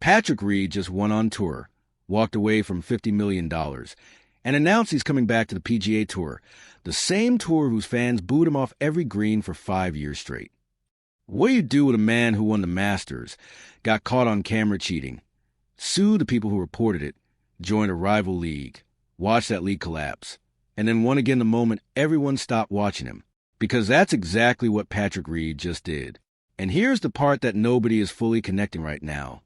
Patrick Reed just won on tour, walked away from $50 million, and announced he's coming back to the PGA Tour, the same tour whose fans booed him off every green for 5 years straight. What do you do with a man who won the Masters, got caught on camera cheating, sued the people who reported it, joined a rival league, watched that league collapse, and then won again the moment everyone stopped watching him? Because that's exactly what Patrick Reed just did. And here's the part that nobody is fully connecting right now.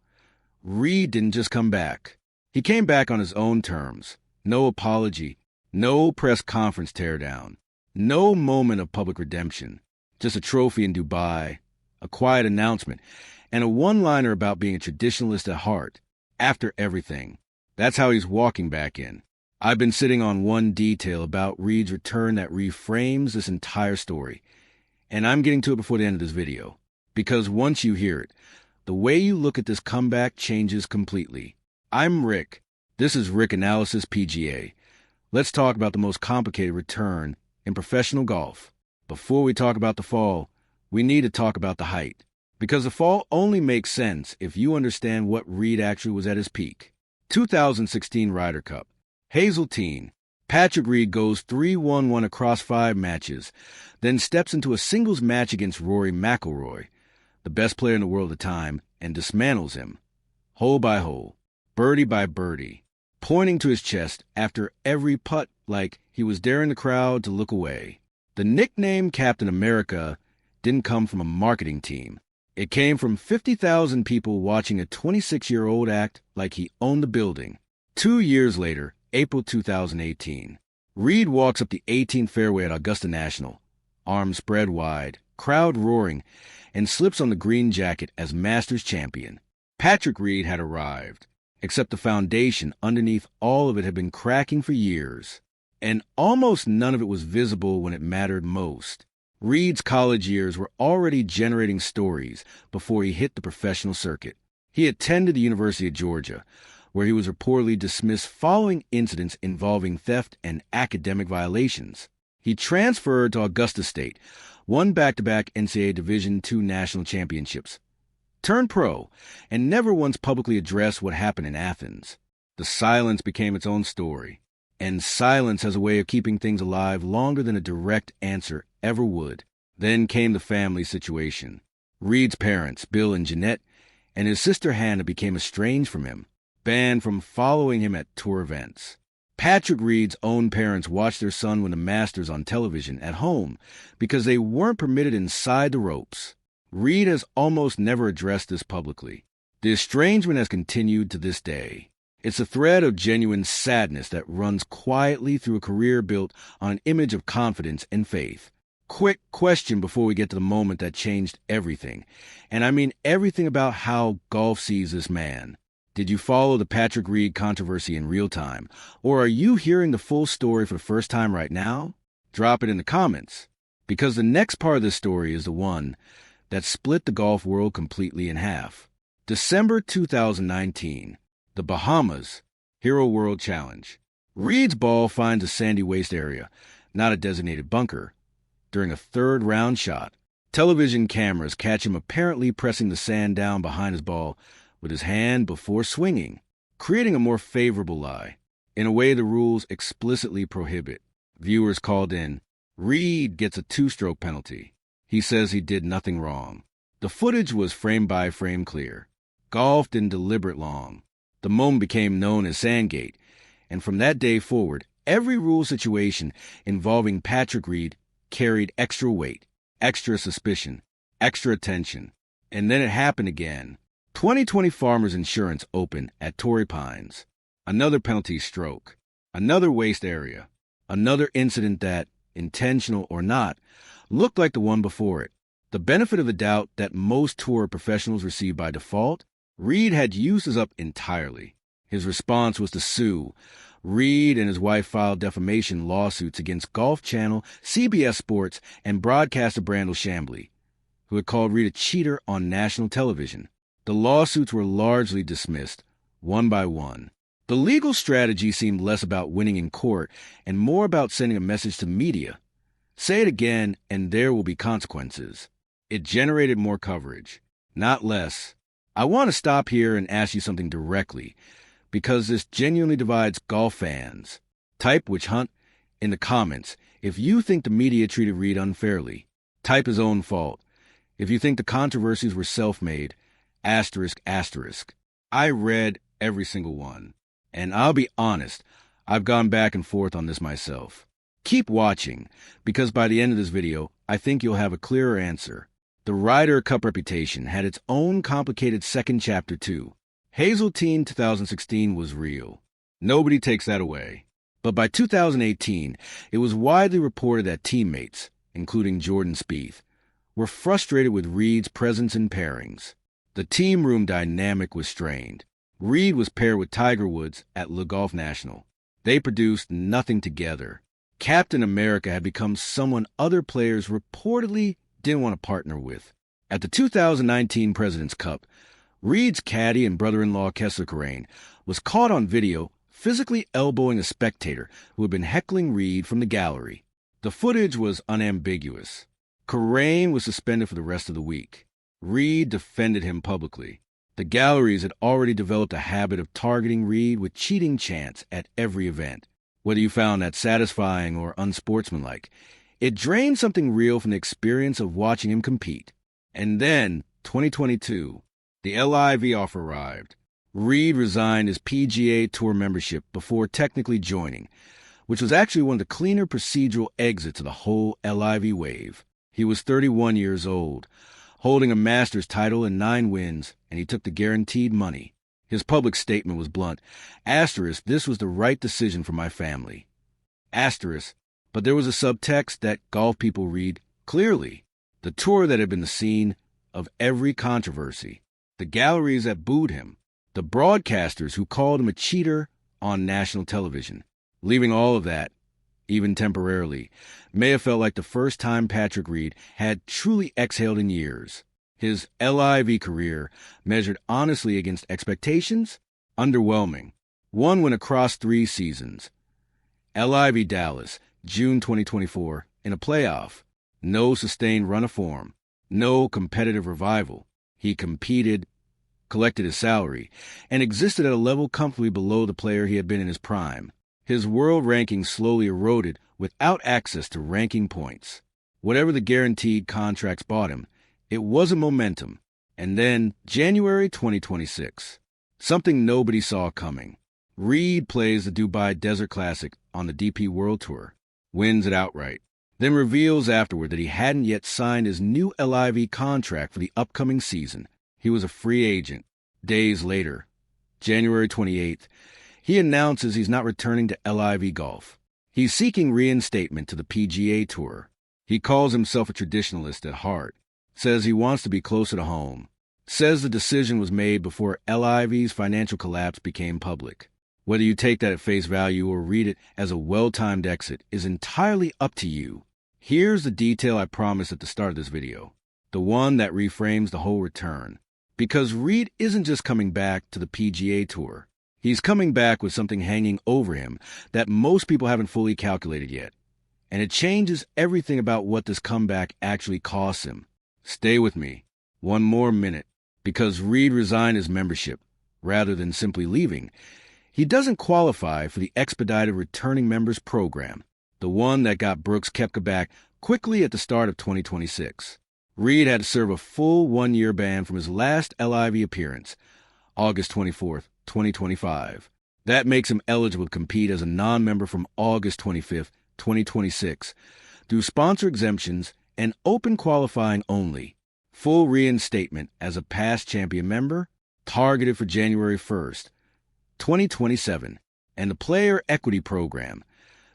Reed didn't just come back. He came back on his own terms. No apology, no press conference teardown, no moment of public redemption, just a trophy in Dubai, a quiet announcement, and a one-liner about being a traditionalist at heart. After everything, that's how he's walking back in. I've been sitting on one detail about Reed's return that reframes this entire story, and I'm getting to it before the end of this video, because once you hear it, the way you look at this comeback changes completely. I'm Rick. This is Rick Analysis PGA. Let's talk about the most complicated return in professional golf. Before we talk about the fall, we need to talk about the height, because the fall only makes sense if you understand what Reed actually was at his peak. 2016 Ryder Cup. Hazeltine. Patrick Reed goes 3-1-1 across 5 matches, then steps into a singles match against Rory McIlroy, the best player in the world at the time, and dismantles him, hole by hole, birdie by birdie, pointing to his chest after every putt like he was daring the crowd to look away. The nickname Captain America didn't come from a marketing team. It came from 50,000 people watching a 26-year-old act like he owned the building. 2 years later, April 2018, Reed walks up the 18th fairway at Augusta National, arms spread wide, crowd roaring, and slips on the green jacket as Masters champion. Patrick Reed had arrived, except the foundation underneath all of it had been cracking for years, and almost none of it was visible when it mattered most. Reed's college years were already generating stories before he hit the professional circuit. He attended the University of Georgia, where he was reportedly dismissed following incidents involving theft and academic violations. He transferred to Augusta State, won back-to-back NCAA Division II national championships, turned pro, and never once publicly addressed what happened in Athens. The silence became its own story, and silence has a way of keeping things alive longer than a direct answer ever would. Then came the family situation. Reed's parents, Bill and Jeanette, and his sister Hannah became estranged from him, banned from following him at tour events. Patrick Reed's own parents watched their son win the Masters on television at home because they weren't permitted inside the ropes. Reed has almost never addressed this publicly. The estrangement has continued to this day. It's a thread of genuine sadness that runs quietly through a career built on an image of confidence and faith. Quick question before we get to the moment that changed everything, and I mean everything about how golf sees this man. Did you follow the Patrick Reed controversy in real time, or are you hearing the full story for the first time right now? Drop it in the comments, because the next part of this story is the one that split the golf world completely in half. December 2019, the Bahamas Hero World Challenge. Reed's ball finds a sandy waste area, not a designated bunker. During a third-round shot, television cameras catch him apparently pressing the sand down behind his ball with his hand before swinging, creating a more favorable lie, in a way the rules explicitly prohibit. Viewers called in. Reed gets a 2-stroke penalty. He says he did nothing wrong. The footage was frame-by-frame clear. Golf didn't deliberate long. The moment became known as Sandgate, and from that day forward, every rule situation involving Patrick Reed carried extra weight, extra suspicion, extra attention. And then it happened again. 2020 Farmers Insurance Open at Torrey Pines. Another penalty stroke. Another waste area. Another incident that, intentional or not, looked like the one before it. The benefit of the doubt that most tour professionals receive by default, Reed had used this up entirely. His response was to sue. Reed and his wife filed defamation lawsuits against Golf Channel, CBS Sports, and broadcaster Brandel Chambly, who had called Reed a cheater on national television. The lawsuits were largely dismissed, one by one. The legal strategy seemed less about winning in court and more about sending a message to media. Say it again, and there will be consequences. It generated more coverage, not less, I want to stop here and ask you something directly, because this genuinely divides golf fans. Type Witch Hunt in the comments if you think the media treated Reed unfairly. Type his own fault. If you think the controversies were self-made, ***. I read every single one. And I'll be honest, I've gone back and forth on this myself. Keep watching, because by the end of this video, I think you'll have a clearer answer. The Ryder Cup reputation had its own complicated second chapter too. Hazeltine 2016 was real. Nobody takes that away. But by 2018, it was widely reported that teammates, including Jordan Spieth, were frustrated with Reed's presence in pairings. The team room dynamic was strained. Reed was paired with Tiger Woods at LIV Golf National. They produced nothing together. Captain America had become someone other players reportedly didn't want to partner with. At the 2019 President's Cup, Reed's caddy and brother-in-law Kessler Corain was caught on video physically elbowing a spectator who had been heckling Reed from the gallery. The footage was unambiguous. Corain was suspended for the rest of the week. Reed defended him publicly. The galleries had already developed a habit of targeting Reed with cheating chants at every event. Whether you found that satisfying or unsportsmanlike, it drained something real from the experience of watching him compete. And then, 2022, the LIV offer arrived. Reed resigned his PGA Tour membership before technically joining, which was actually one of the cleaner procedural exits of the whole LIV wave. He was 31 years old, holding a Masters title and 9 wins, and he took the guaranteed money. His public statement was blunt. **, this was the right decision for my family. **, but there was a subtext that golf people read clearly. The tour that had been the scene of every controversy. The galleries that booed him. The broadcasters who called him a cheater on national television. Leaving all of that, even temporarily, may have felt like the first time Patrick Reed had truly exhaled in years. His LIV career, measured honestly against expectations, underwhelming. 1 win across 3 seasons. LIV Dallas, June 2024, in a playoff. No sustained run of form. No competitive revival. He competed, collected his salary, and existed at a level comfortably below the player he had been in his prime. His world ranking slowly eroded without access to ranking points. Whatever the guaranteed contracts bought him, it wasn't momentum. And then, January 2026. Something nobody saw coming. Reed plays the Dubai Desert Classic on the DP World Tour. Wins it outright. Then reveals afterward that he hadn't yet signed his new LIV contract for the upcoming season. He was a free agent. Days later, January 28th, he announces he's not returning to LIV Golf. He's seeking reinstatement to the PGA Tour. He calls himself a traditionalist at heart. Says he wants to be closer to home. Says the decision was made before LIV's financial collapse became public. Whether you take that at face value or read it as a well-timed exit is entirely up to you. Here's the detail I promised at the start of this video. The one that reframes the whole return. Because Reed isn't just coming back to the PGA Tour. He's coming back with something hanging over him that most people haven't fully calculated yet. And it changes everything about what this comeback actually costs him. Stay with me. 1 more minute. Because Reed resigned his membership, rather than simply leaving, he doesn't qualify for the expedited returning members program, the one that got Brooks Koepka back quickly at the start of 2026. Reed had to serve a full 1-year ban from his last LIV appearance, August 24th, 2025. That makes him eligible to compete as a non-member from August 25th, 2026, through sponsor exemptions and open qualifying only. Full reinstatement as a past champion member, targeted for January 1st, 2027, and the Player Equity Program,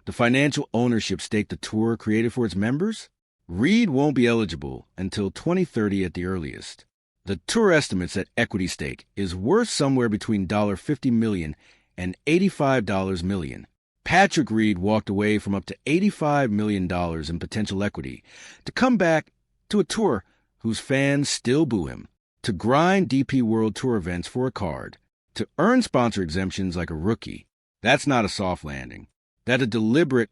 the financial ownership stake the tour created for its members. Reed won't be eligible until 2030 at the earliest. The tour estimates that equity stake is worth somewhere between $50 million and $85 million. Patrick Reed walked away from up to $85 million in potential equity to come back to a tour whose fans still boo him, to grind DP World Tour events for a card, to earn sponsor exemptions like a rookie. That's not a soft landing. That's a deliberate,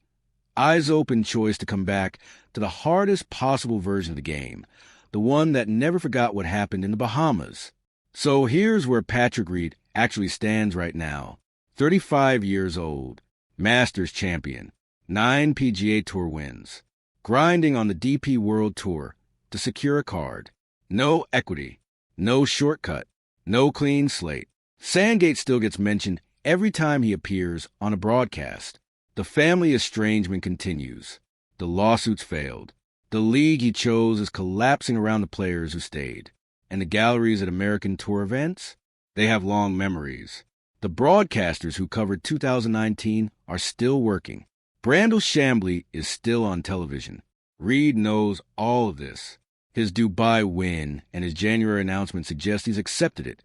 eyes-open choice to come back to the hardest possible version of the game, the one that never forgot what happened in the Bahamas. So here's where Patrick Reed actually stands right now. 35 years old, Masters champion, 9 PGA Tour wins, grinding on the DP World Tour to secure a card. No equity, no shortcut, no clean slate. Sandgate still gets mentioned every time he appears on a broadcast. The family estrangement continues. The lawsuits failed. The league he chose is collapsing around the players who stayed. And the galleries at American Tour events? They have long memories. The broadcasters who covered 2019 are still working. Brandel Chambly is still on television. Reed knows all of this. His Dubai win and his January announcement suggest he's accepted it.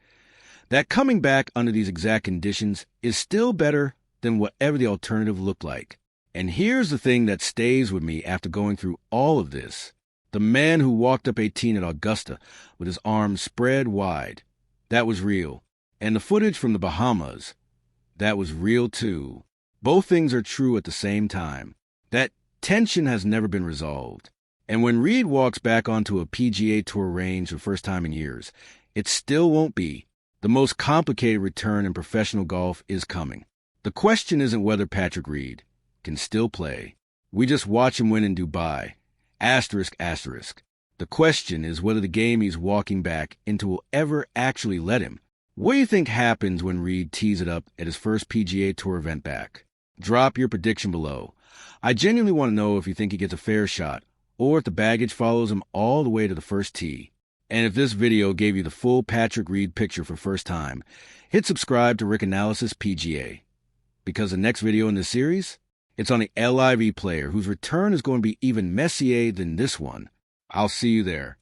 That coming back under these exact conditions is still better than whatever the alternative looked like. And here's the thing that stays with me after going through all of this. The man who walked up 18 at Augusta with his arms spread wide, that was real. And the footage from the Bahamas, that was real too. Both things are true at the same time. That tension has never been resolved. And when Reed walks back onto a PGA Tour range for the first time in years, it still won't be. The most complicated return in professional golf is coming. The question isn't whether Patrick Reed can still play. We just watch him win in Dubai. Asterisk, asterisk. The question is whether the game he's walking back into will ever actually let him. What do you think happens when Reed tees it up at his first PGA Tour event back? Drop your prediction below. I genuinely want to know if you think he gets a fair shot, or if the baggage follows him all the way to the first tee. And if this video gave you the full Patrick Reed picture for the first time, hit subscribe to Rick Analysis PGA. Because the next video in this series, it's on the LIV player whose return is going to be even messier than this one. I'll see you there.